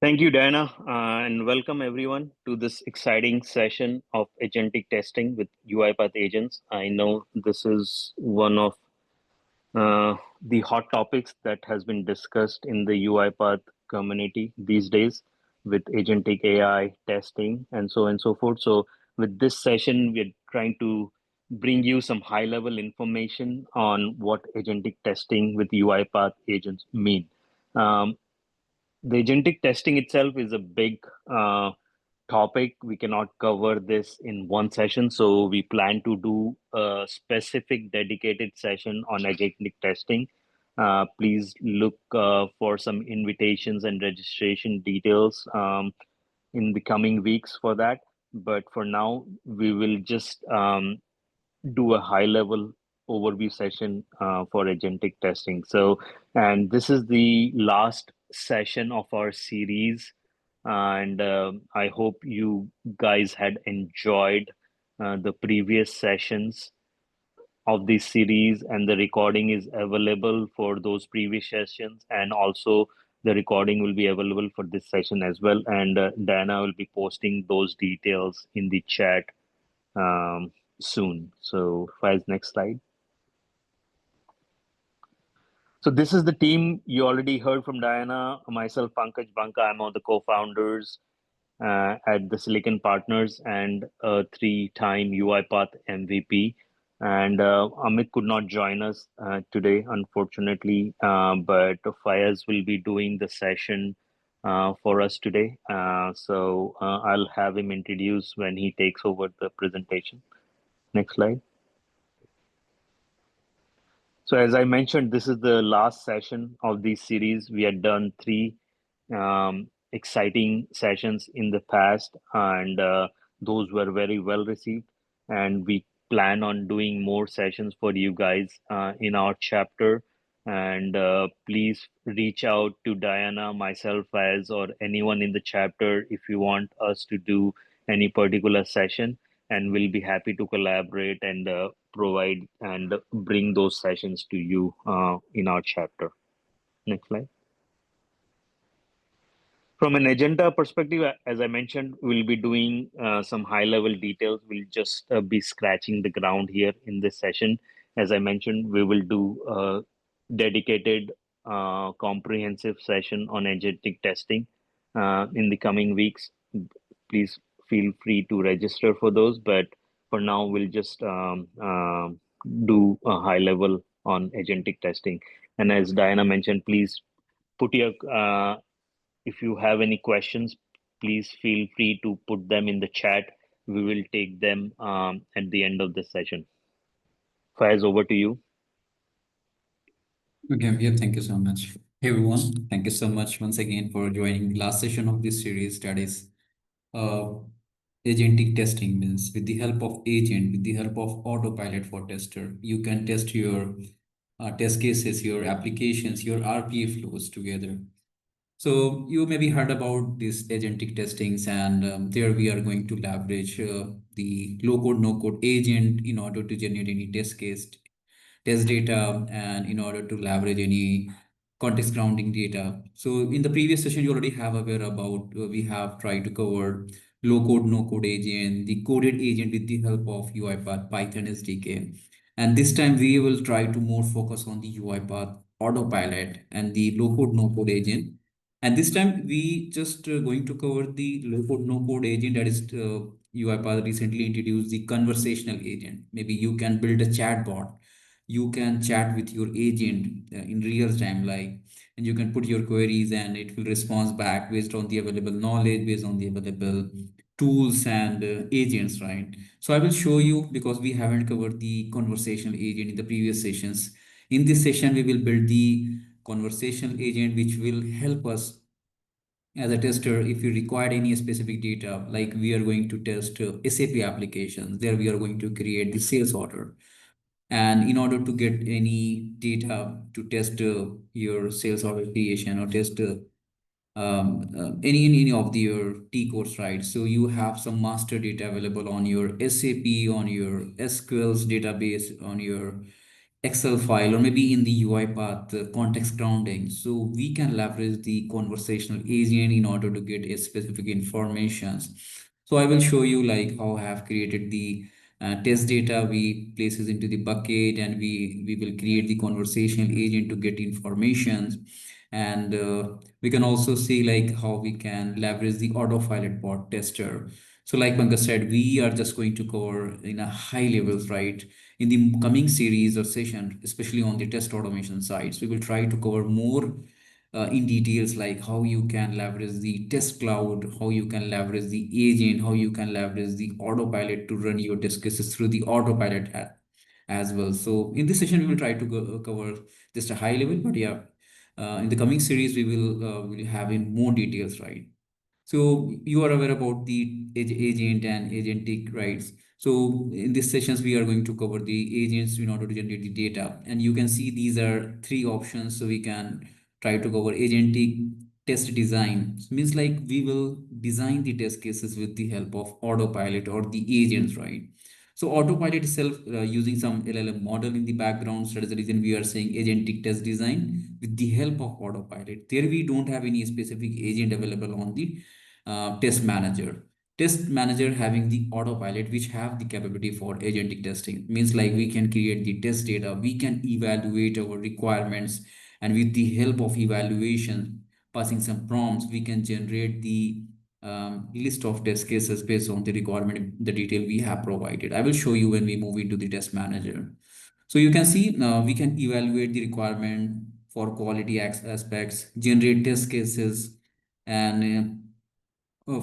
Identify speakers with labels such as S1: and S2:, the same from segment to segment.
S1: Thank you, Diana, and welcome everyone to this exciting session of Agentic Testing with UiPath Agents. I know this is one of the hot topics that has been discussed in the UiPath community these days with Agentic AI testing and so on and so forth. So, with this session, we're trying to bring you some high level information on what Agentic testing with UiPath Agents mean. Um, the agentic testing itself is a big topic. We cannot cover this in one session, so we plan to do a specific dedicated session on agentic testing. Please look for some invitations and registration details in the coming weeks for that. But for now, we will just do a high level overview session for agentic testing. So, and this is the last session of our series. And I hope you guys had enjoyed the previous sessions of this series, and the recording is available for those previous sessions. And also, the recording will be available for this session as well. And Diana will be posting those details in the chat um, soon. So, Faiz, next slide. So this is the team you already heard from Diana, myself, Pankaj Banka. I'm one of the co-founders at the Silicon Partners and a three-time UiPath MVP. And Amit could not join us today, unfortunately, but Fayaz will be doing the session for us today. So I'll have him introduce when he takes over the presentation. Next slide. So as I mentioned, this is the last session of this series. We had done three exciting sessions in the past, and those were very well received. And we plan on doing more sessions for you guys in our chapter. And please reach out to Diana, myself, as or anyone in the chapter if you want us to do any particular session, and we'll be happy to collaborate and provide and bring those sessions to you in our chapter. Next slide. From an agenda perspective, as I mentioned, we'll be doing some high level details. We'll just be scratching the ground here in this session. As I mentioned, we will do a dedicated, comprehensive session on agentic testing in the coming weeks. Please feel free to register for those. But for now, we'll just do a high level on agentic testing. And as Diana mentioned, please put your if you have any questions, please feel free to put them in the chat. We will take them at the end of the session. Faiz, over to you.
S2: Okay, yeah, thank you so much. Hey everyone, thank you so much once again for joining the last session of this series, that is uh, agentic testing. Means with the help of agent, with the help of autopilot for tester, you can test your test cases, your applications, your RPA flows together. So you maybe heard about this agentic testings, and there we are going to leverage the low code, no code agent in order to generate any test case, test data, and in order to leverage any context grounding data. So in the previous session, you already have aware about, we have tried to cover low code, no code agent, the coded agent with the help of UiPath Python SDK. And this time we will try to more focus on the UiPath autopilot and the low code, no code agent. And this time we just going to cover the low code, no code agent, that is UiPath recently introduced the conversational agent. Maybe you can build a chatbot, you can chat with your agent in real time, like, and you can put your queries and it will respond back based on the available knowledge, based on the available tools and agents, right? So I will show you, because we haven't covered the conversational agent in the previous sessions. In this session we will build the conversational agent, which will help us as a tester if you require any specific data. Like we are going to test SAP applications, there we are going to create the sales order, and in order to get any data to test your sales order creation or test any of the, your T codes, right? So you have some master data available on your SAP, on your SQL's database, on your Excel file or maybe in the UiPath context grounding. So we can leverage the conversational agent in order to get a specific informations. So I will show you like how I have created the test data. We places into the bucket and we will create the conversational agent to get informations. And we can also see like how we can leverage the autopilot bot tester. So like Pankaj said, we are just going to cover in a high levels, right? In the coming series or session, especially on the test automation sides, we will try to cover more in details like how you can leverage the test cloud, how you can leverage the agent, how you can leverage the autopilot to run your test cases through the autopilot as well. So in this session, we will try to cover just a high level, but yeah, in the coming series, we will have in more details, right? So you are aware about the agent and agentic rights. So in these sessions, we are going to cover the agents in order to generate the data. And you can see these are three options. So we can try to cover agentic test design. Means like we will design the test cases with the help of autopilot or the agents, right? So autopilot itself using some LLM model in the background. So that is the reason we are saying agentic test design with the help of autopilot. There we don't have any specific agent available on the test manager. Test manager having the autopilot which have the capability for agentic testing means like we can create the test data, we can evaluate our requirements, and with the help of evaluation, passing some prompts, we can generate the list of test cases based on the requirement, the detail we have provided. I will show you when we move into the test manager. So you can see we can evaluate the requirement for quality aspects, generate test cases, and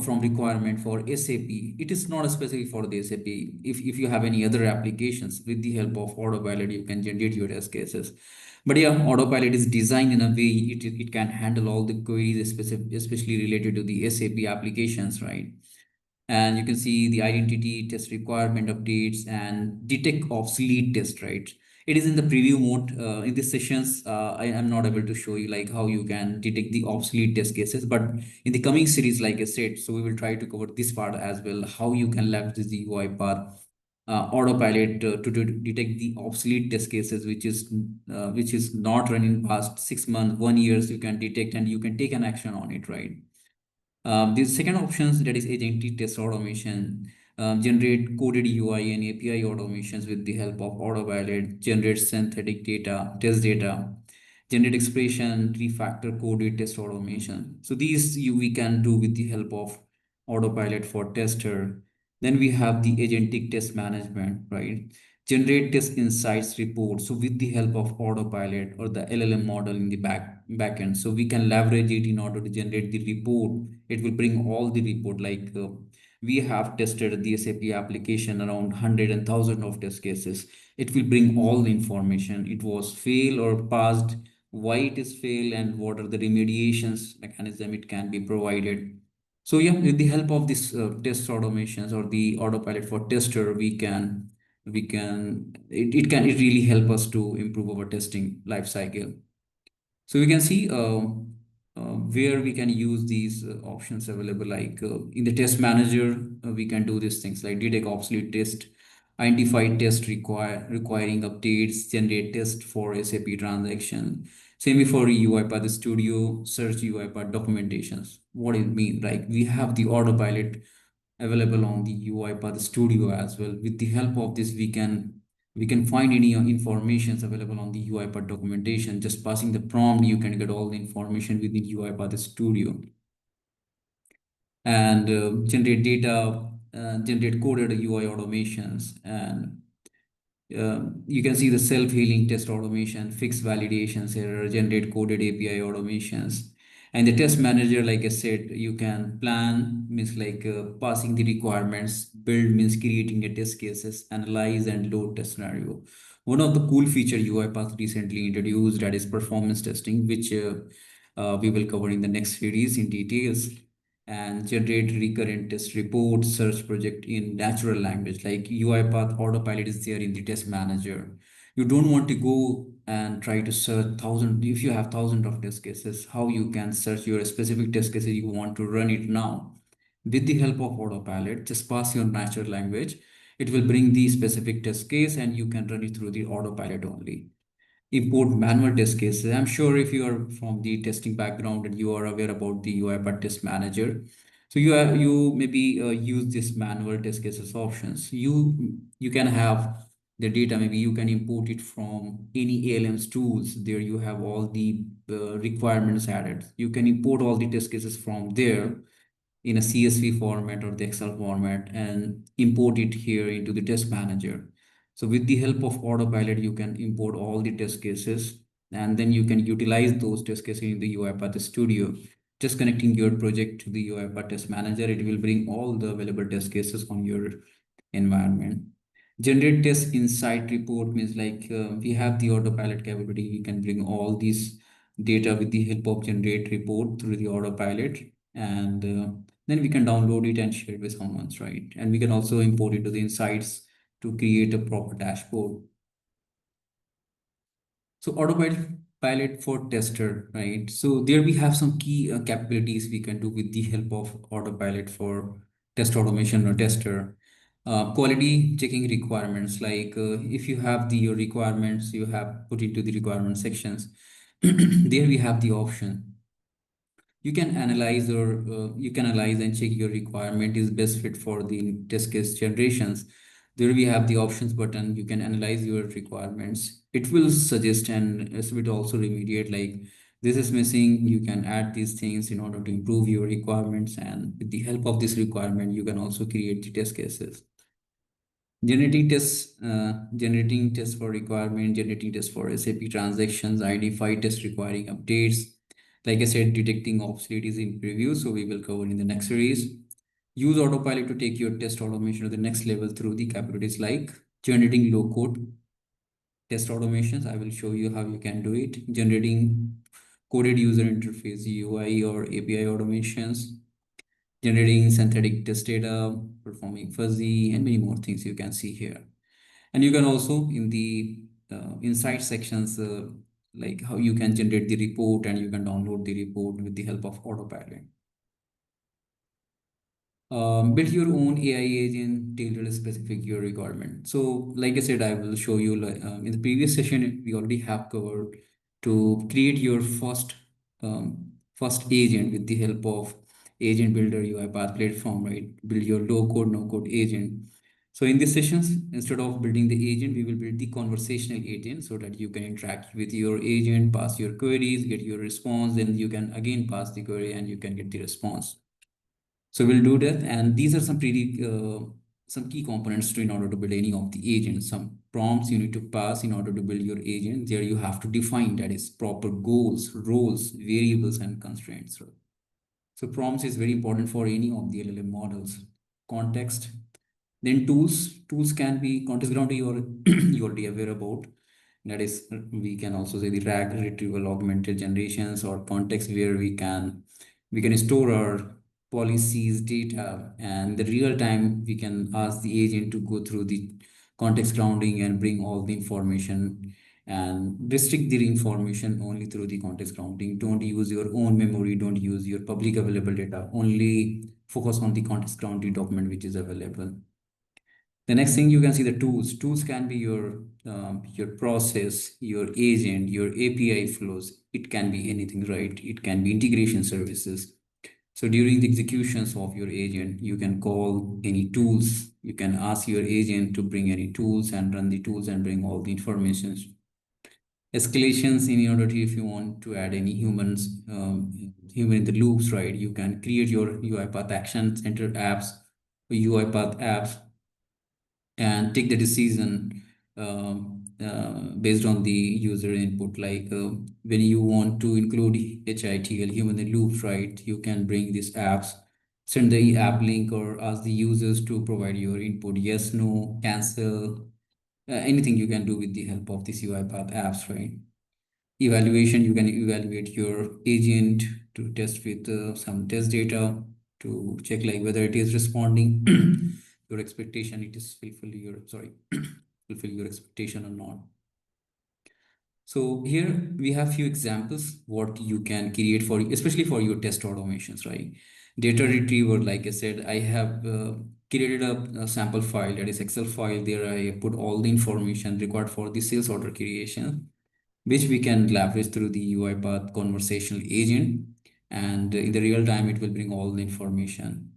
S2: from requirement for SAP. It is not specific for the SAP. If you have any other applications, with the help of autopilot, you can generate your test cases. But yeah, autopilot is designed in a way it can handle all the queries, especially related to the SAP applications, right? And you can see the identity test requirement updates and detect obsolete test, right? It is in the preview mode. In these sessions, I am not able to show you like how you can detect the obsolete test cases, but in the coming series, like I said, so we will try to cover this part as well, how you can leverage the UiPath autopilot to detect the obsolete test cases, which is not running past 6 months, 1 years. You can detect and you can take an action on it, right? The second options, that is agentic test automation, generate coded UI and API automations with the help of autopilot, generate synthetic data, test data, generate expression, refactor coded test automation. So these we can do with the help of autopilot for tester. Then we have the agentic test management, right? Generate test insights report. So with the help of autopilot or the LLM model in the backend, so we can leverage it in order to generate the report. It will bring all the report like we have tested the SAP application around 100 and 1,000 of test cases. It will bring all the information. It was fail or passed, why it is fail, and what are the remediations mechanism it can be provided. So yeah, with the help of this test automations or the autopilot for tester, it really help us to improve our testing life cycle. So we can see where we can use these options available. Like in the test manager, we can do these things like detect obsolete test, identify test requiring updates, generate test for SAP transaction. Same for UiPath Studio, search UiPath documentations. What it mean? Like we have the autopilot available on the UiPath Studio as well. With the help of this, we can find any informations available on the UiPath documentation. Just passing the prompt, you can get all the information within UiPath Studio and generate data, generate coded UI automations, and you can see the self-healing test automation, fix validations error, generate coded API automations. And the test manager, like I said, you can plan means like passing the requirements, build means creating a test cases, analyze and load test scenario. One of the cool feature UiPath recently introduced, that is performance testing, which we will cover in the next series in details, and generate recurrent test reports, search project in natural language. Like UiPath Autopilot is there in the test manager. You don't want to go and try to search thousand. If you have thousands of test cases, how you can search your specific test cases you want to run it now? With the help of Autopilot, just pass your natural language. It will bring the specific test case and you can run it through the autopilot only. Import manual test cases. I'm sure if you are from the testing background and you are aware about the UiPath Test Manager, so you maybe use this manual test cases options. You can have the data. Maybe you can import it from any ALM's tools. There you have all the requirements added. You can import all the test cases from there in a CSV format or the Excel format and import it here into the test manager. So with the help of autopilot, you can import all the test cases and then you can utilize those test cases in the UiPath Studio. Just connecting your project to the UiPath Test Manager, it will bring all the available test cases on your environment. Generate test insight report means like we have the autopilot capability. We can bring all these data with the help of generate report through the autopilot and then we can download it and share it with someone, right? And we can also import into the insights to create a proper dashboard. So autopilot pilot for tester, right? So there we have some key capabilities we can do with the help of autopilot for test automation or tester. Quality checking requirements, like if you have the your requirements, you have put into the requirement sections. There we have the option you can analyze or you can analyze and check your requirement is best fit for the test case generations. There we have the options button. You can analyze your requirements. It will suggest and it will also remediate like this is missing. You can add these things in order to improve your requirements, and with the help of this requirement you can also create the test cases. Generating tests for requirement, generating tests for SAP transactions, identify tests requiring updates. Like I said, detecting obsolete in preview, so we will cover in the next series. Use autopilot to take your test automation to the next level through the capabilities like generating low code test automations. I will show you how you can do it. Generating coded user interface UI or API automations, generating synthetic test data, performing fuzzy, and many more things you can see here. And you can also in the insight sections, like how you can generate the report and you can download the report with the help of autopilot. Build your own AI agent tailored specific your requirement. So, like I said, I will show you like, in the previous session we already have covered to create your first agent with the help of agent builder UiPath platform, right? Build your low code, no code agent. So in these sessions, instead of building the agent, we will build the conversational agent so that you can interact with your agent, pass your queries, get your response, then you can again pass the query and you can get the response. So we'll do that. And these are some some key components to in order to build any of the agents. Some prompts you need to pass in order to build your agent. There you have to define that is proper goals, roles, variables, and constraints. So prompts is very important for any of the LLM models. Context. Then tools can be context grounding you already aware about. That is, we can also say the RAG retrieval augmented generations or context where we can store our policies data and the real time we can ask the agent to go through the context grounding and bring all the information and restrict the information only through the context grounding. Don't use your own memory, don't use your public available data, only focus on the context grounding document which is available. The next thing you can see the tools. Tools can be your process, your agent, your API flows. It can be anything, right? It can be integration services. So during the executions of your agent, you can call any tools. You can ask your agent to bring any tools and run the tools and bring all the information. Escalations in order to if you want to add any human in the loops, right? You can create your UiPath Action Center apps, UiPath apps and take the decision based on the user input. Like when you want to include HITL, human in the loop, right? You can bring these apps, send the app link or ask the users to provide your input, yes, no, cancel, anything you can do with the help of this UiPath apps, right? Evaluation, you can evaluate your agent to test with some test data to check like whether it is responding your expectation, it is fulfill your sorry fulfill your expectation or not. So here we have few examples what you can create for especially for your test automations, right? Data retriever, like I said, I have created a sample file, that is Excel file. There I put all the information required for the sales order creation, which we can leverage through the UiPath conversational agent. And in the real time, it will bring all the information.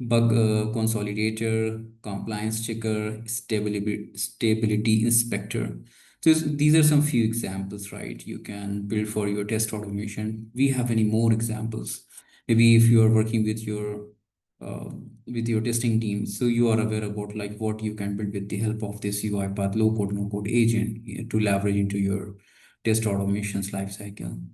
S2: Bug consolidator, compliance checker, stability inspector. So these are some few examples, right? You can build for your test automation. We have any more examples. Maybe if you are working uh, with your testing team, so you are aware about like what you can build with the help of this UiPath low code no code agent to leverage into your test automations lifecycle.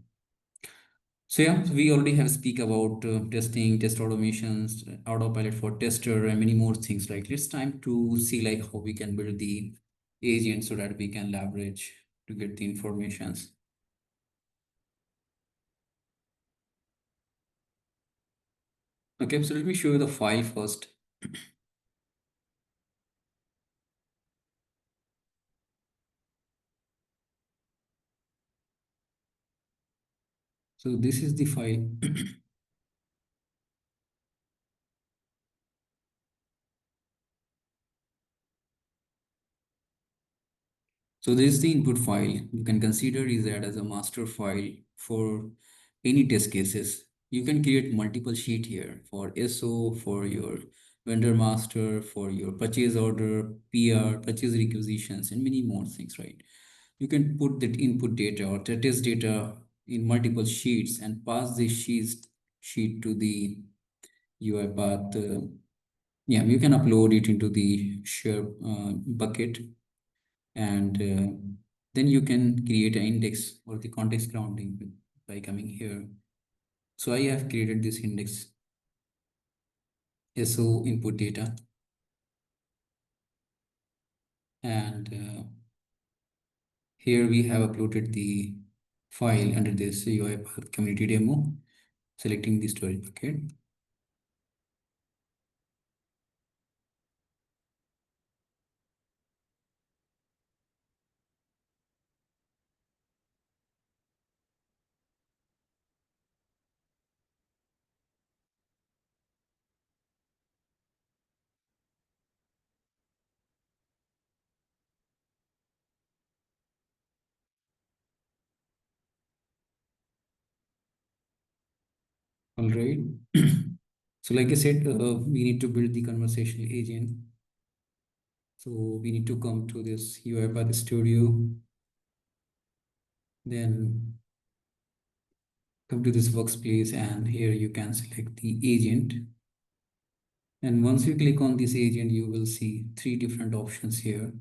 S2: So yeah, so we already have speak about testing, test automations, autopilot for tester, and many more things. Like it's time to see like how we can build the agent so that we can leverage to get the informations. Okay, so let me show you the file first. So this is the file. So this is the input file. You can consider is that as a master file for any test cases. You can create multiple sheet here for SO, for your vendor master, for your purchase order, PR, purchase requisitions, and many more things, right? You can put that input data or the test data in multiple sheets and pass this sheet to the UiPath. Yeah, you can upload it into the share bucket, and then you can create an index or the context grounding by coming here. So I have created this index SO input data, and here we have uploaded the file under this UiPath community demo, selecting the storage bucket. All right. So like I said, we need to build the conversational agent. So we need to come to this UiPath Studio, then come to this workspace, and here you can select the agent. And once you click on this agent, you will see three different options here.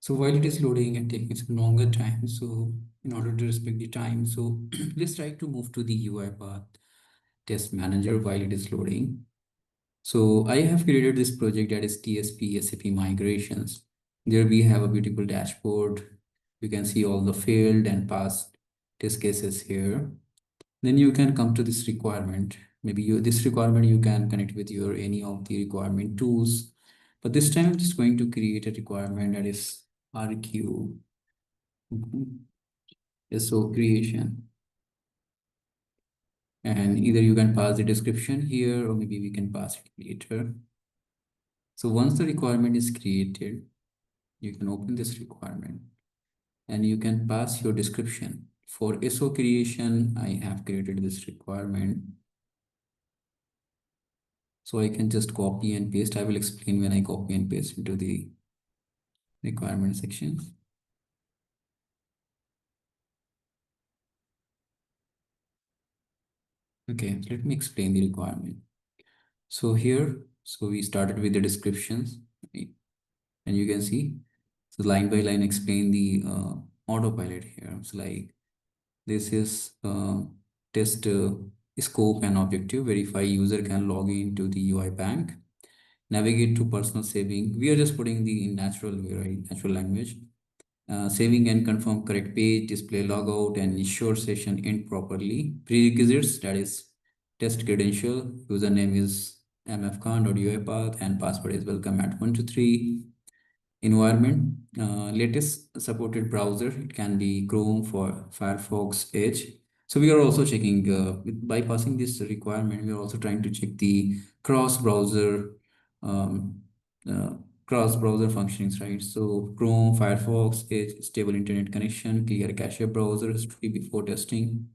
S2: So while it is loading and taking some longer time, so in order to respect the time, so let's try to move to the UiPath Test Manager while it is loading. So I have created this project that is TSP SAP migrations. There we have a beautiful dashboard. You can see all the failed and passed test cases here. Then you can come to this requirement. Maybe this requirement you can connect with your any of the requirement tools. But this time I'm just going to create a requirement that is RQ SO creation. And either you can pass the description here, or maybe we can pass it later. So once the requirement is created, you can open this requirement and you can pass your description. For SO creation, I have created this requirement. So I can just copy and paste. I will explain when I copy and paste into the requirement section. Okay, let me explain the requirement. So here, so we started with the descriptions, right? And you can see, so line by line explain the autopilot here. So like this is test scope and objective, verify user can log into the UI bank. navigate to personal saving. We are just putting the in natural way, right? Natural language. Saving and confirm correct page, display logout, and ensure session end properly. Prerequisites, that is test credential, username is mfcon.uipath, and password is welcome at 123. Environment, latest supported browser, it can be Chrome, for Firefox, Edge. So we are also checking, by passing this requirement, we are also trying to check the cross browser, um, uh, cross browser functionings, right? So Chrome, Firefox, Edge, stable internet connection, clear cache browser history before testing.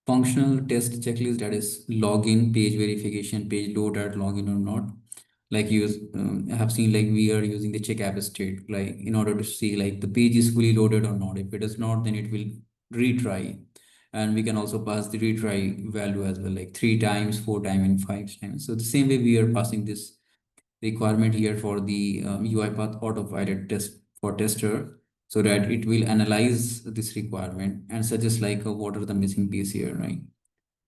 S2: Functional test checklist, that is login, page verification, page load at login or not. Like you have seen, like we are using the check app state, like in order to see like the page is fully loaded or not. If it is not, then it will retry. And we can also pass the retry value as well, like 3 times, 4 times, and 5 times. So the same way we are passing this requirement here for the UiPath autopilot test for tester, so that it will analyze this requirement and suggest like what are the missing piece here, right?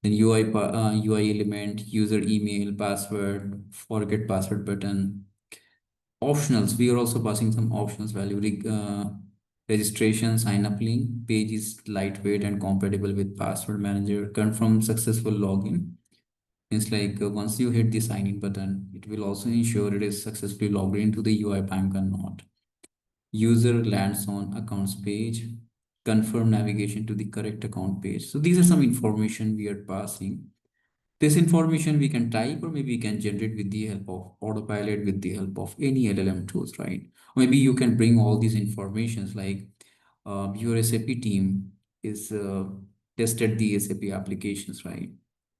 S2: Then UI element, user email, password, forget password button, optionals. We are also passing some options value. Registration, sign up link, page is lightweight and compatible with password manager, confirm successful login. It's like once you hit the sign in button, it will also ensure it is successfully logged into the UI bank or not. User lands on accounts page, confirm navigation to the correct account page. So these are some information we are passing. This information we can type, or maybe we can generate with the help of autopilot, with the help of any LLM tools, right? Or maybe you can bring all these informations, like your SAP team is tested the SAP applications, right?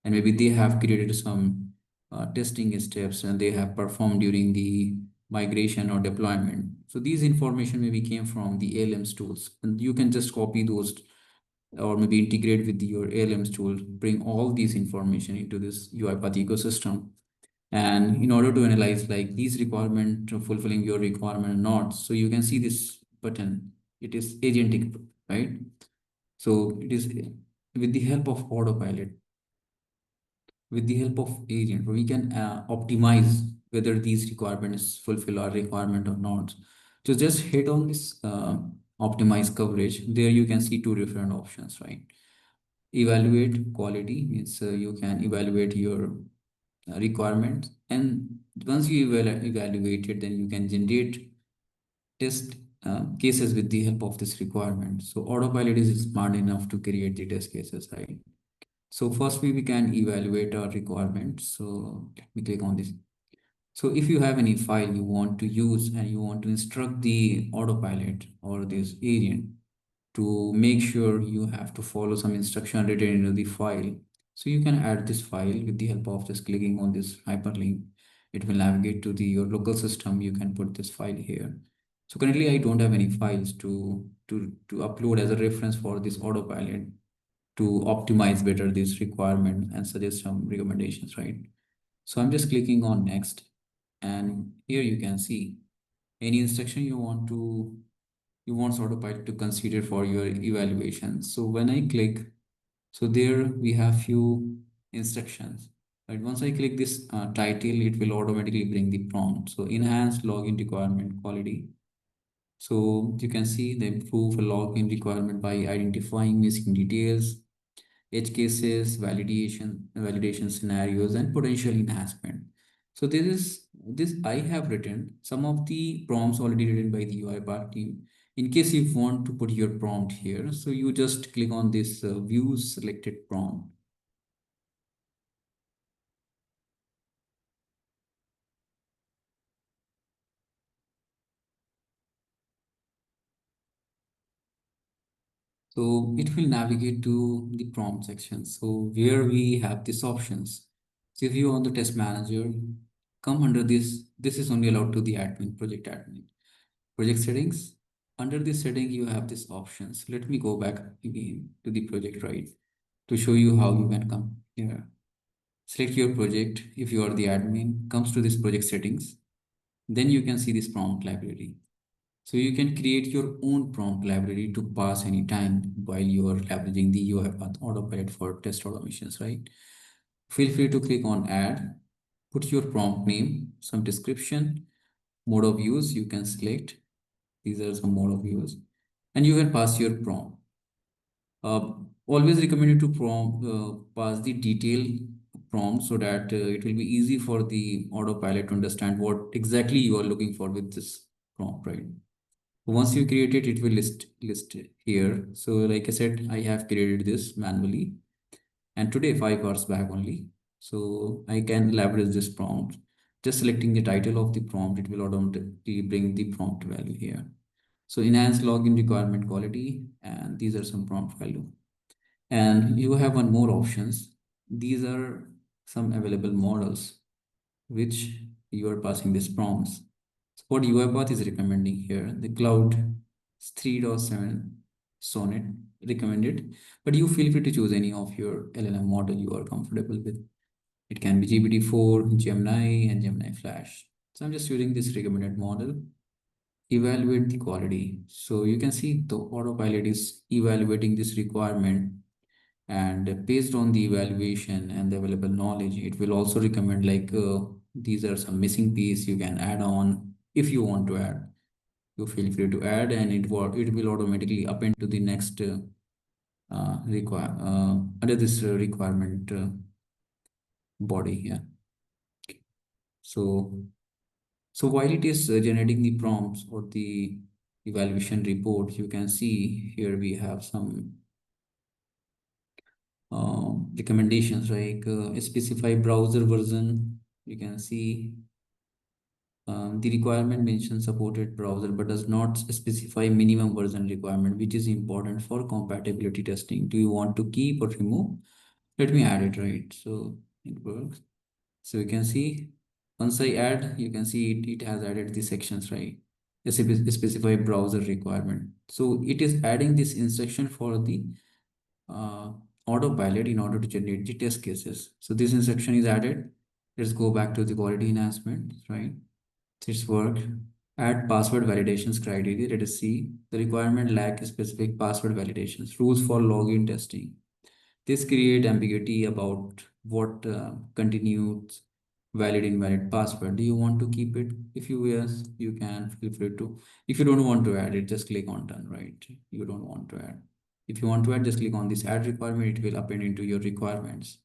S2: And maybe they have created some testing steps and they have performed during the migration or deployment. So these information maybe came from the ALM's tools, and you can just copy those or maybe integrate with your ALM's tool, bring all these information into this UiPath ecosystem. And in order to analyze like these requirement fulfilling your requirement or not, so you can see this button, it is agentic, right? So it is with the help of autopilot, with the help of agent, we can optimize whether these requirements fulfill our requirement or not. So just hit on this optimize coverage. There you can see two different options, right? Evaluate quality means you can evaluate your requirements, and once you evaluate it, then you can generate test cases with the help of this requirement. So autopilot is smart enough to create the test cases, right? So first we can evaluate our requirements. So let me click on this. So if you have any file you want to use and you want to instruct the autopilot or this agent to make sure, you have to follow some instruction written into the file. So you can add this file with the help of just clicking on this hyperlink. It will navigate to the your local system. You can put this file here. So currently I don't have any files to upload as a reference for this autopilot to optimize better this requirement and suggest some recommendations, right? So I'm just clicking on next, and here you can see any instruction you want autopilot to consider for your evaluation. So when I click, so there we have few instructions. Right, once I click this title, it will automatically bring the prompt. So enhance login requirement quality. So you can see the improve a login requirement by identifying missing details, edge cases, validation scenarios, and potential enhancement. So this I have written some of the prompts already written by the UiPath team. In case you want to put your prompt here, so you just click on this view selected prompt. So it will navigate to the prompt section. So where we have these options. So if you on the test manager, come under this is only allowed to the admin, project admin. Project settings. Under this setting, you have these options. Let me go back again to the project, right? To show you how you can come here. Select your project. If you are the admin, comes to this project settings. Then you can see this prompt library. So you can create your own prompt library to pass any time while you are leveraging the UiPath autopilot for test automations, right? Feel free to click on add, put your prompt name, some description, mode of use you can select. These are some mode of use, and you can pass your prompt. Always recommend you to pass the detailed prompt so that it will be easy for the autopilot to understand what exactly you are looking for with this prompt, right? Once you create it, it will list it here. So like I said, I have created this manually, and today 5 hours back only. So I can leverage this prompt. Just selecting the title of the prompt, it will automatically bring the prompt value here. So enhance login requirement quality, and these are some prompt value. And you have one more options. These are some available models which you are passing these prompts. So what UiPath is recommending here, the cloud 3.7 Sonnet recommended, but you feel free to choose any of your LLM model you are comfortable with. It can be GPT-4, Gemini, and Gemini Flash. So I'm just using this recommended model. Evaluate the quality. So you can see the autopilot is evaluating this requirement, and based on the evaluation and the available knowledge, it will also recommend like these are some missing piece you can add on. If you want to add, you feel free to add, and it will automatically append to the next require under this requirement body here. So so while it is generating the prompts or the evaluation report, you can see here we have some recommendations like specify browser version. You can see the requirement mentions supported browser but does not specify minimum version requirement, which is important for compatibility testing. Do you want to keep or remove? Let me add it, right? So it works. So you can see once I add, you can see it has added the sections, right? Specify browser requirement. So it is adding this instruction for the uh, autopilot in order to generate the test cases. So this instruction is added. Let's go back to the quality enhancement, right? It's work. Add password validations criteria. Let us see. The requirement lack specific password validations. Rules for login testing. This create ambiguity about what continues valid invalid password. Do you want to keep it? If you yes, you can feel free to. If you don't want to add it, just click on done, right? You don't want to add. If you want to add, just click on this add requirement. It will append into your requirements.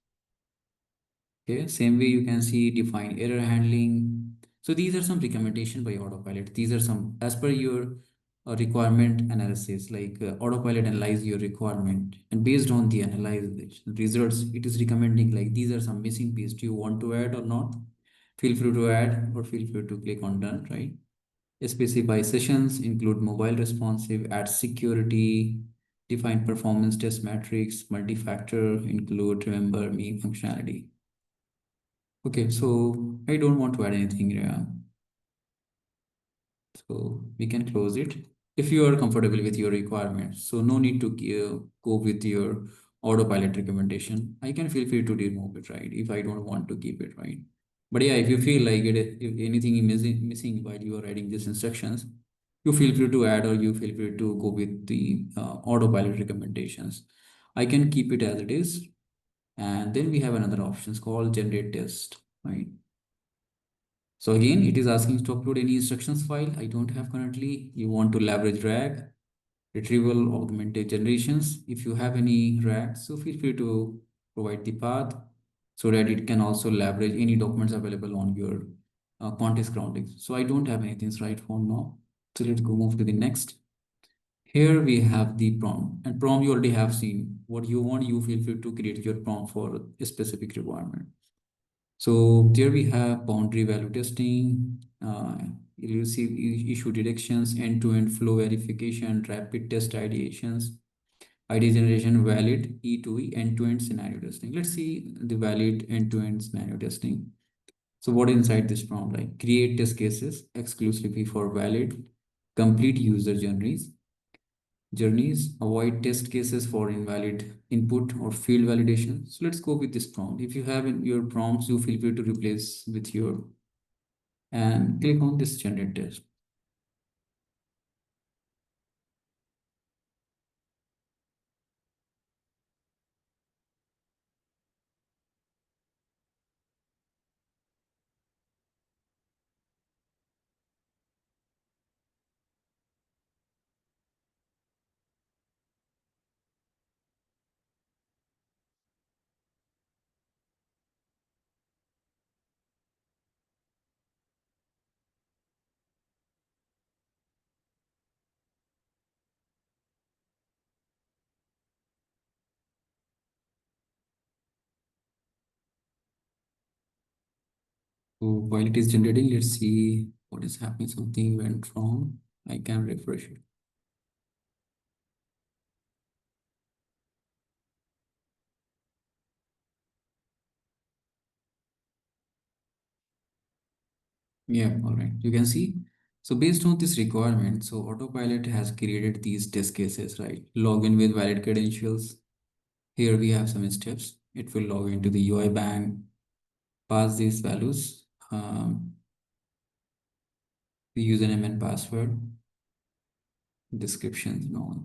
S2: Okay, same way you can see define error handling. So these are some recommendation by autopilot. These are some as per your requirement analysis, like autopilot analyze your requirement, and based on the analysis results, it is recommending like these are some missing piece. Do you want to add or not? Feel free to add or feel free to click on done, right? Specify sessions, include mobile responsive, add security, define performance test metrics, multi-factor, include remember me functionality. Okay, so I don't want to add anything here. So we can close it. If you are comfortable with your requirements, so no need to go with your autopilot recommendation. I can feel free to remove it, right? If I don't want to keep it, right? But yeah, if you feel like it, if anything is missing while you are writing these instructions, you feel free to add or you feel free to go with the autopilot recommendations. I can keep it as it is. And then we have another options called generate test, right? So again, it is asking to upload any instructions file. I don't have currently. You want to leverage RAG, retrieval augmented generations. If you have any RAG, so feel free to provide the path so that it can also leverage any documents available on your context grounding. So I don't have anything right for now. So let's go move to the next. Here we have the prompt, and prompt you already have seen. What you want, you feel free to create your prompt for a specific requirement. So there we have boundary value testing, elusive issue detections, end-to-end flow verification, rapid test ideations, idea generation, valid E2E, end-to-end scenario testing. Let's see the valid end-to-end scenario testing. So what inside this prompt, like create test cases exclusively for valid, complete user journeys, avoid test cases for invalid input or field validation. So let's go with this prompt. If you have in your prompts, you feel free to replace with your and click on this generate test. So while it is generating, let's see what is happening. Something went wrong. I can refresh it. Yeah, all right. You can see. So based on this requirement, so Autopilot has created these test cases, right? Log in with valid credentials. Here we have some steps. It will log into the UI bank, pass these values, the username and password, descriptions, and all.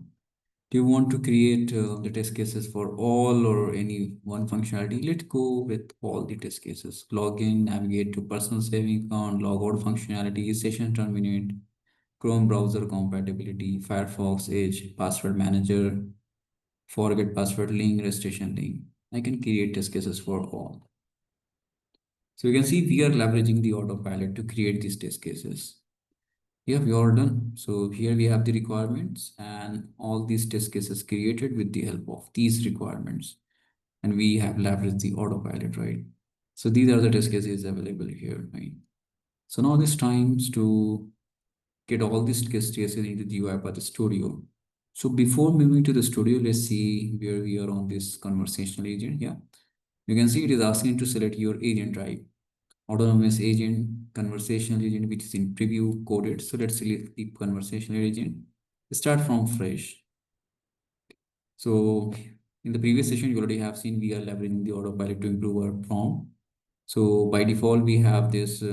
S2: Do you want to create the test cases for all or any one functionality? Let's go with all the test cases. Login, navigate to personal saving account, logout functionality, session terminate, Chrome browser compatibility, Firefox, Edge, password manager, forget password link, restoration link. I can create test cases for all. So you can see we are leveraging the autopilot to create these test cases. Yeah, we are done. So here we have the requirements and all these test cases created with the help of these requirements. And we have leveraged the autopilot, right? So these are the test cases available here, right? So now it's time to get all these test cases into the UiPath Studio. So before moving to the studio, let's see where we are on this conversational agent. Yeah, you can see it is asking to select your agent type. Autonomous agent, conversational agent, which is in preview coded. So let's select the conversational agent. Start from fresh. So in the previous session, you already have seen we are leveraging the autopilot to improve our prompt. So by default, we have this.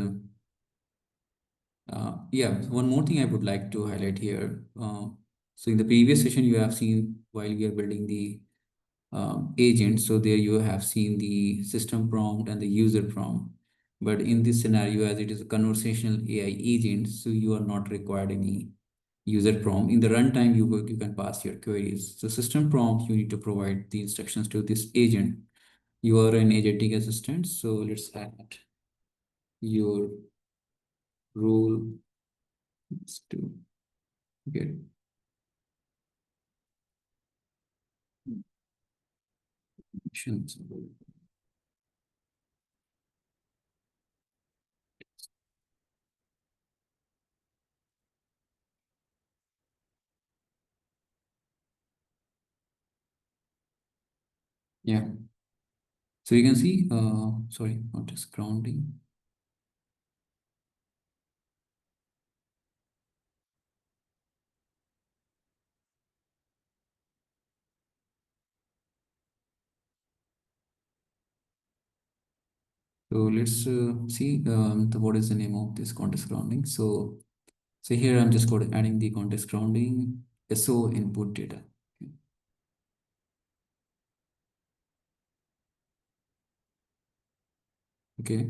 S2: Yeah, one more thing I would like to highlight here. So in the previous session, you have seen while we are building the agent. So there you have seen the system prompt and the user prompt. But in this scenario, as it is a conversational AI agent, so you are not required any user prompt. In the runtime, you can pass your queries. So system prompt, you need to provide the instructions to this agent. You are an agentic assistant. So let's add your role is to get missions. Yeah. So you can see, sorry, not just grounding. So let's see what is the name of this context grounding. So here I'm just adding the context grounding SO input data. Okay.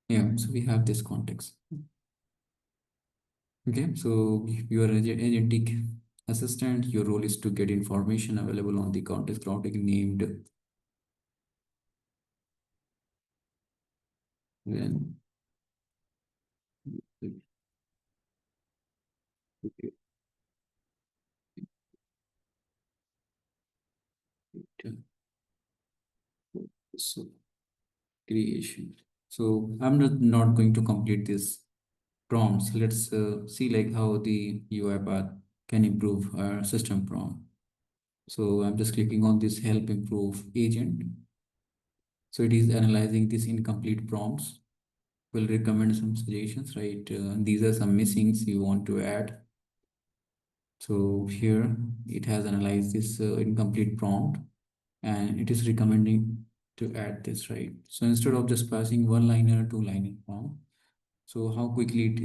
S2: Yeah. So we have this context. Okay. So you are agentic assistant. Your role is to get information available on the context grounding named when so creation. So I'm not going to complete this prompts. Let's see like how the UiPath can improve our system prompt. So I'm just clicking on this help improve agent. So it is analyzing these incomplete prompts, will recommend some suggestions, right? These are some missings you want to add. So here it has analyzed this incomplete prompt and it is recommending to add this, right? So instead of just passing one liner, two liner prompt, so how quickly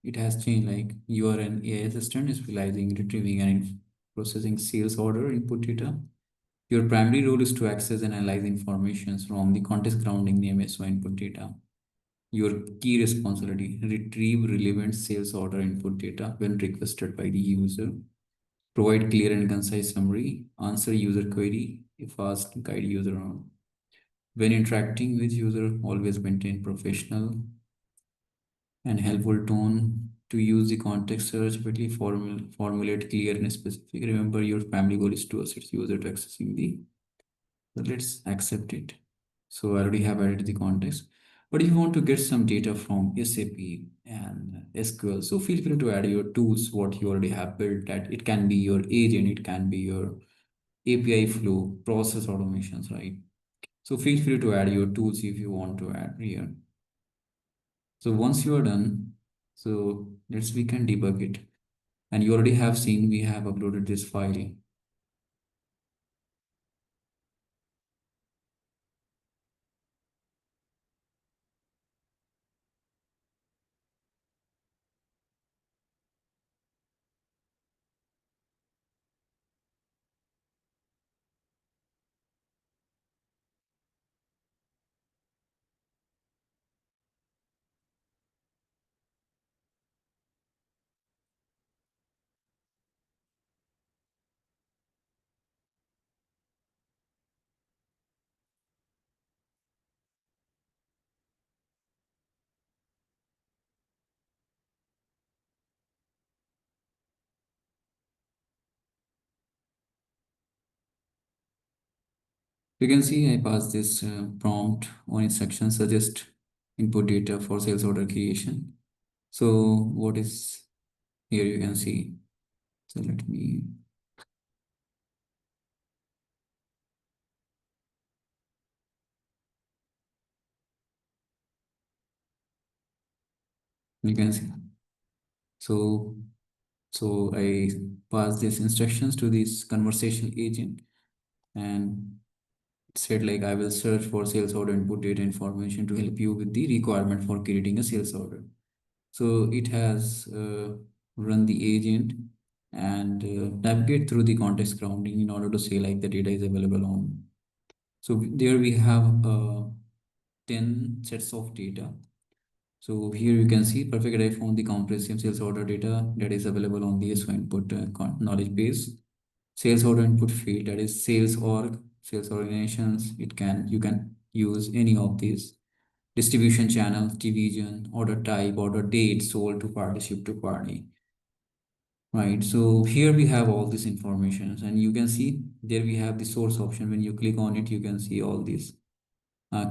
S2: it has changed, like you are an AI assistant is realizing, retrieving and processing sales order input data. Your primary role is to access and analyze information from the context grounding name SO input data. Your key responsibility, retrieve relevant sales order input data when requested by the user, provide clear and concise summary, answer user query if asked, guide user on. When interacting with user, always maintain professional and helpful tone to use the context search, quickly formulate clear and specific. Remember, your family goal is to assist user to accessing the, so let's accept it. So I already have added the context. But if you want to get some data from SAP and SQL, so feel free to add your tools, what you already have built. That it can be your agent, it can be your API flow, process automations, right? So feel free to add your tools if you want to add here. So once you are done, so we can debug it. And you already have seen we have uploaded this file. You can see I passed this prompt on instruction suggest input data for sales order creation. So what is here you can see. So let me, you can see. So I pass these instructions to this conversational agent and it said like I will search for sales order input data information to help you with the requirement for creating a sales order. So it has run the agent and navigate through the context grounding in order to say like the data is available on. So there we have 10 sets of data. So here you can see perfect. I found the comprehensive sales order data that is available on the SO input knowledge base. Sales order input field, that is sales org, sales organizations. It can, you can use any of these. Distribution channel, division, order type, order date, sold to party, ship to party. Right, so here we have all this information and you can see there we have the source option. When you click on it, you can see all these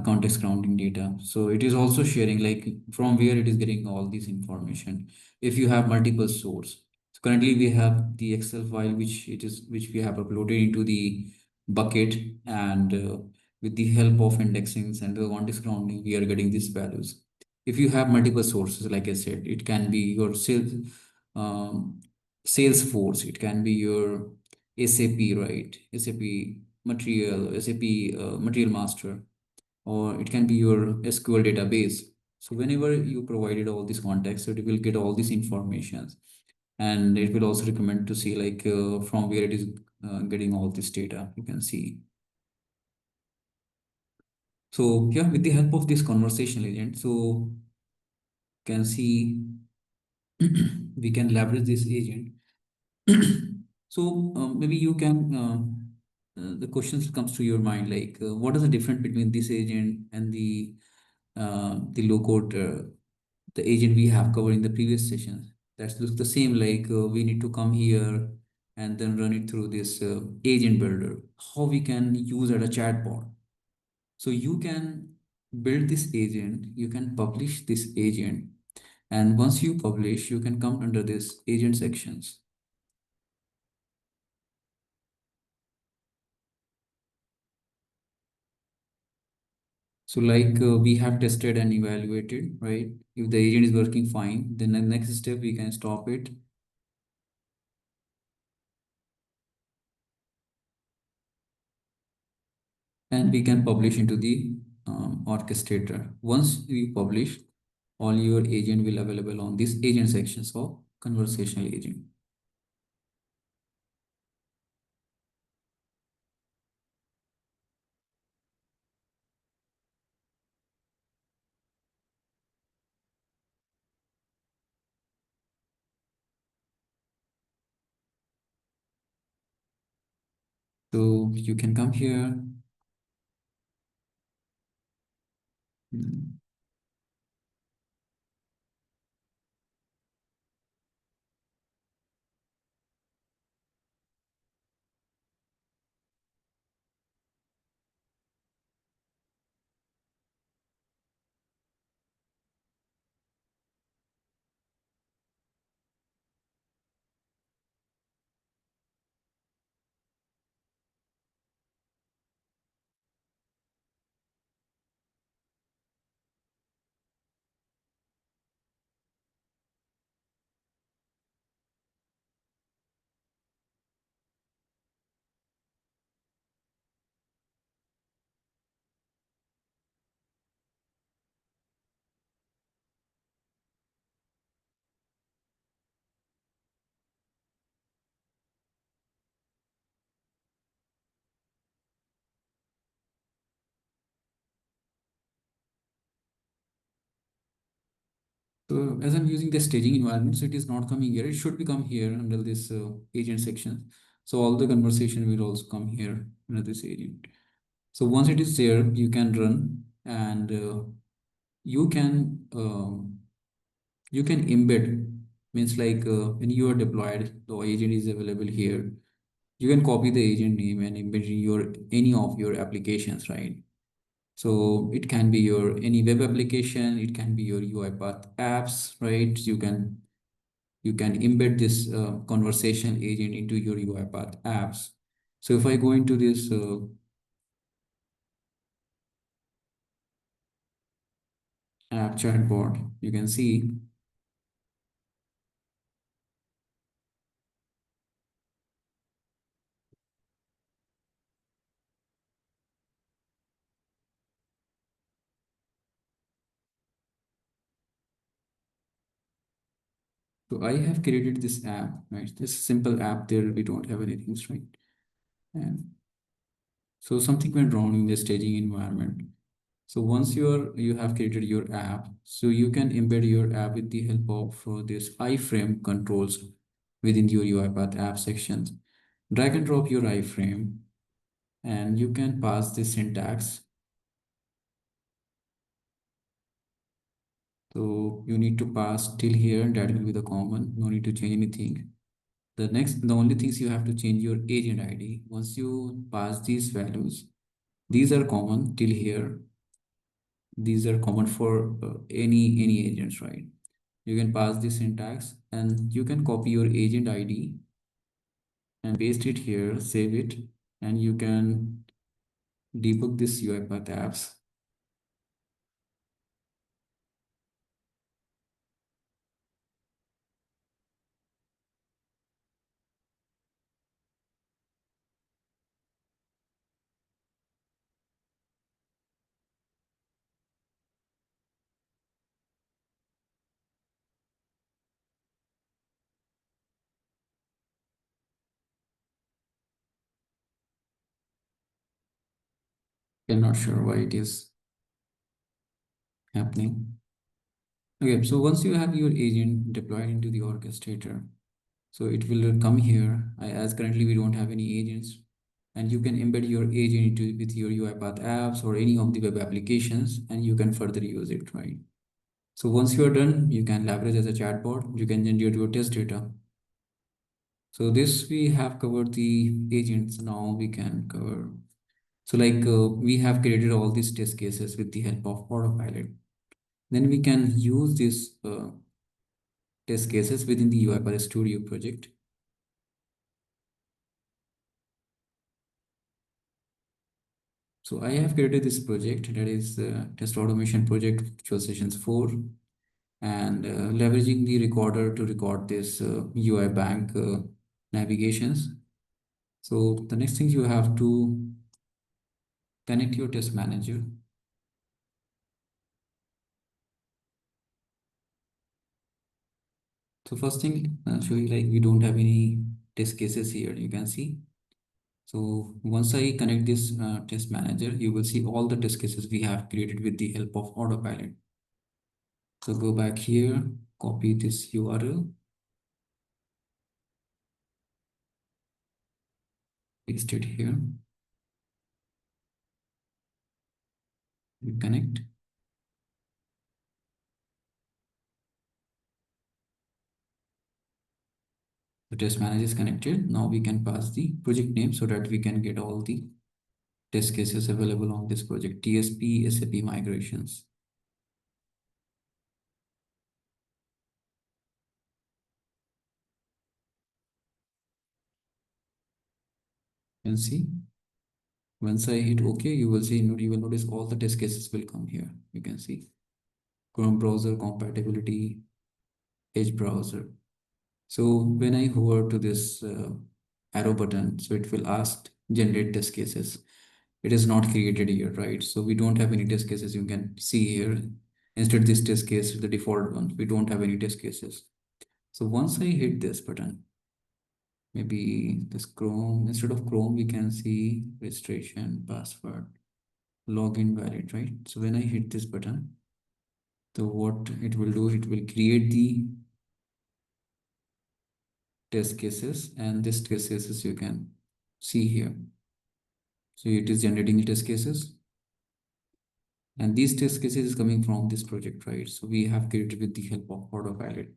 S2: context grounding data. So it is also sharing like from where it is getting all this information. If you have multiple source, so currently we have the Excel file which we have uploaded into the bucket and with the help of indexings and the context grounding, we are getting these values. If you have multiple sources, like I said, it can be your um, Salesforce, it can be your SAP, right? SAP material, SAP material master, or it can be your SQL database. So whenever you provided all this context, it will get all this information and it will also recommend to see like from where it is getting all this data, you can see. So yeah, with the help of this conversational agent, so you can see we can leverage this agent. So maybe you can, the questions comes to your mind like what is the difference between this agent and the low code the agent we have covered in the previous sessions. That looks the same, like we need to come here and then run it through this agent builder. How we can use it a chatbot. So you can build this agent, you can publish this agent, and once you publish, you can come under this agent sections. So like we have tested and evaluated, right? If the agent is working fine, then the next step we can stop it and we can publish into the orchestrator. Once you publish, all your agent will available on this agent sections of conversational agent. So you can come here. Hmm. So as I'm using the staging environment, so it is not coming here. It should be come here under this agent section. So all the conversation will also come here under this agent. So once it is there, you can run and you can um, you can embed. Means like when you are deployed, the agent is available here. You can copy the agent name and embed in your any of your applications, right? So it can be your any web application, it can be your UiPath apps, right? You can embed this conversation agent into your UiPath apps. So if I go into this app chatbot, you can see. So I have created this app, right? This simple app there, we don't have anything, right? And so something went wrong in the staging environment. So once you have created your app, so you can embed your app with the help of this iframe controls within your UiPath app sections. Drag and drop your iframe, and you can pass the syntax. So you need to pass till here, that will be the common. No need to change anything. The only things you have to change your agent ID. Once you pass these values, these are common till here. These are common for any agents, right? You can pass the syntax and you can copy your agent ID and paste it here, save it, and you can debug this UiPath apps. I'm not sure why it is happening. Okay, so once you have your agent deployed into the orchestrator, so it will come here. As currently we don't have any agents, and you can embed your agent into with your UiPath apps or any of the web applications, and you can further use it, right? So once you are done, you can leverage as a chatbot. You can generate your test data. So this we have covered the agents. Now we can cover. So like we have created all these test cases with the help of autopilot. Then we can use these test cases within the UiPath Studio project. So I have created this project that is test automation project, which was sessions 4, and leveraging the recorder to record this UI bank navigations. So the next thing you have to connect your test manager. So first thing, I'll show you like we don't have any test cases here. You can see. So once I connect this test manager, you will see all the test cases we have created with the help of autopilot. So go back here, copy this URL. paste it here. We connect. The test manager is connected. Now we can pass the project name so that we can get all the test cases available on this project. TSP SAP migrations. You can see once I hit OK, you will see, you will notice all the test cases will come here. You can see Chrome browser compatibility, Edge browser. So when I hover to this arrow button, so it will ask generate test cases. It is not created here, right? So we don't have any test cases you can see here. Instead, this test case, the default one, we don't have any test cases. So once I hit this button, maybe this Chrome, instead of Chrome, we can see registration, password, login valid, right? So when I hit this button, so what it will do, it will create the test cases, and this test cases you can see here. So it is generating the test cases, and these test cases is coming from this project, right? So we have created with the help of autopilot.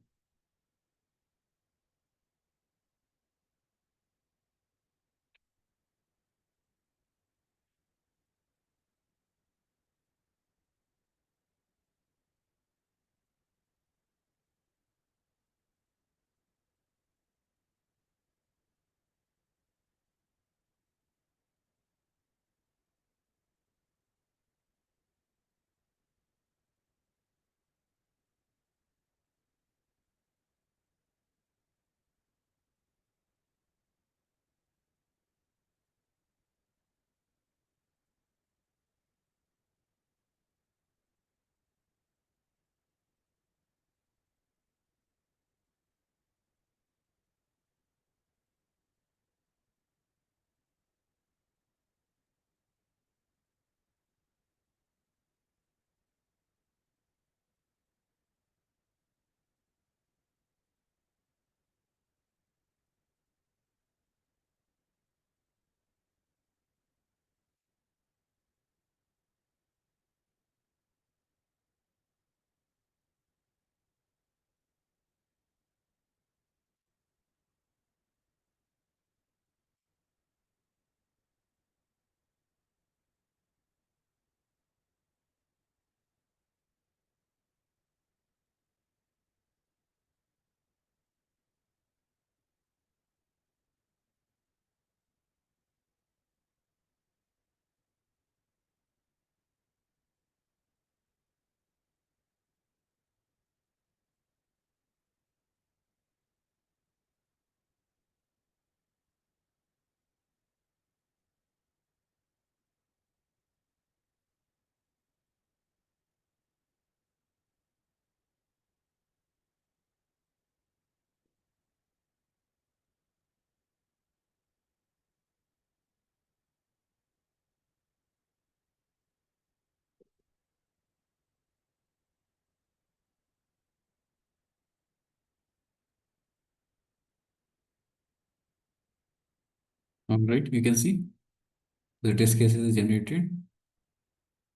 S2: All right, you can see the test cases is generated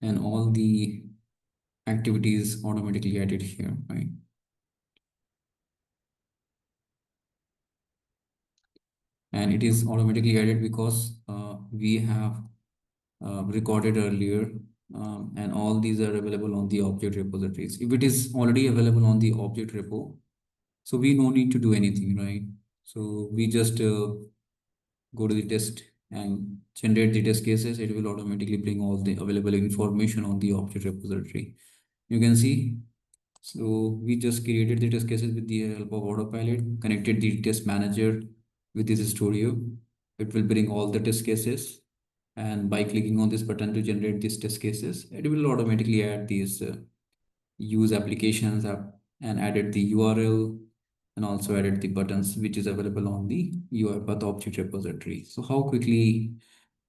S2: and all the activities automatically added here, right? And it is automatically added because we have recorded earlier, and all these are available on the object repositories. If it is already available on the object repo, so we no need to do anything, right? So we just go to the test and generate the test cases. It will automatically bring all the available information on the object repository. You can see, so we just created the test cases with the help of autopilot, connected the test manager with this studio. It will bring all the test cases, and by clicking on this button to generate these test cases, it will automatically add these use applications app and added the URL, and also added the buttons which is available on the UiPath object repository. So how quickly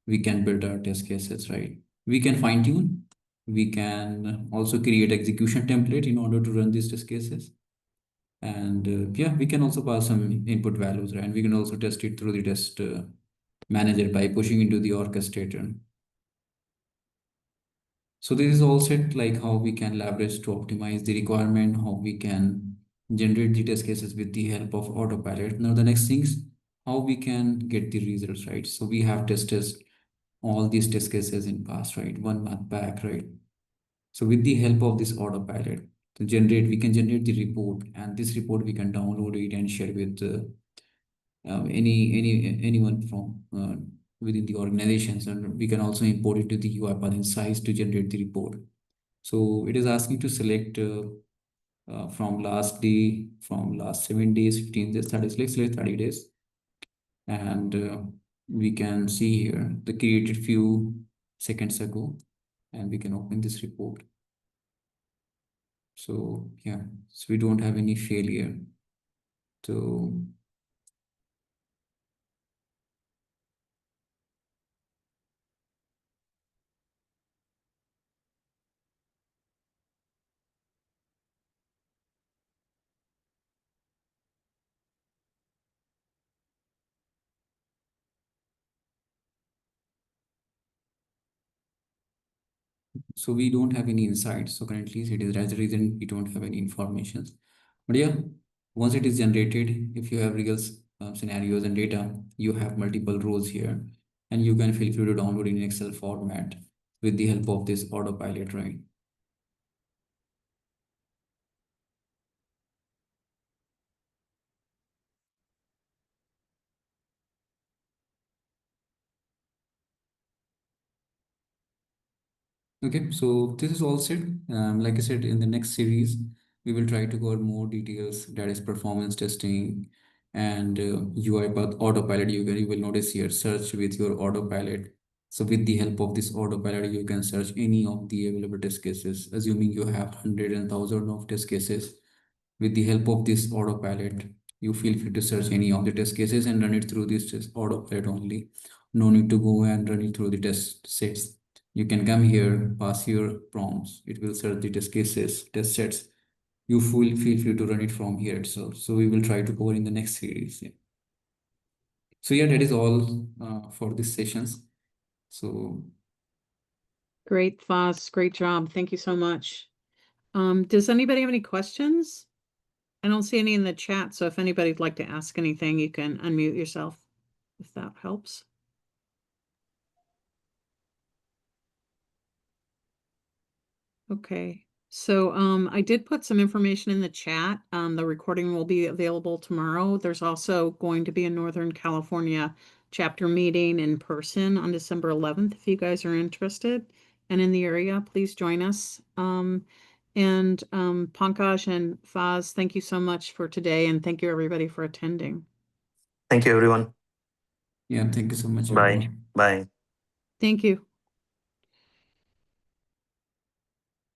S2: we can build our test cases, right? We can fine tune. We can also create execution template in order to run these test cases. And yeah, we can also pass some input values, right? And we can also test it through the test manager by pushing into the orchestrator. So this is all set, like how we can leverage to optimize the requirement, how we can generate the test cases with the help of autopilot. Now the next thing is how we can get the results, right? So we have tested all these test cases in past, right? 1 month back, right? So with the help of this autopilot we can generate the report, and this report we can download it and share with anyone from within the organizations, and we can also import it to the UiPath Insights to generate the report. So it is asking to select from last day, from last 7 days, 15 days, 30 days, let's select 30 days. And we can see here the created few seconds ago, and we can open this report. So yeah, so we don't have any failure. So we don't have any insights. So currently it is, that's the reason we don't have any information. But yeah, once it is generated, if you have real scenarios and data, you have multiple rows here, and you can feel free to download in Excel format with the help of this autopilot, right? Okay, so this is all set. Like I said, in the next series, we will try to cover more details, that is performance testing and UiPath autopilot. You will notice here, search with your autopilot. So with the help of this autopilot, you can search any of the available test cases, assuming you have hundreds and thousands of test cases. With the help of this autopilot, you feel free to search any of the test cases and run it through this test autopilot only. No need to go and run it through the test sets. You can come here, pass your prompts. It will search the test cases, test sets. You feel free to run it from here itself. So we will try to cover in the next series. Yeah. So yeah, that is all for this sessions. So
S3: Great, Foss. Great job. Thank you so much. Does anybody have any questions? I don't see any in the chat, so if anybody'd like to ask anything, you can unmute yourself, if that helps. Okay, so I did put some information in the chat. The recording will be available tomorrow. There's also going to be a Northern California chapter meeting in person on December 11th. If you guys are interested and in the area, please join us. And Pankaj and Faz, thank you so much for today, and thank you everybody for attending.
S1: Thank you, everyone.
S2: yeah, thank you so much,
S1: Bye.
S2: everyone.
S1: Bye.
S3: Thank you.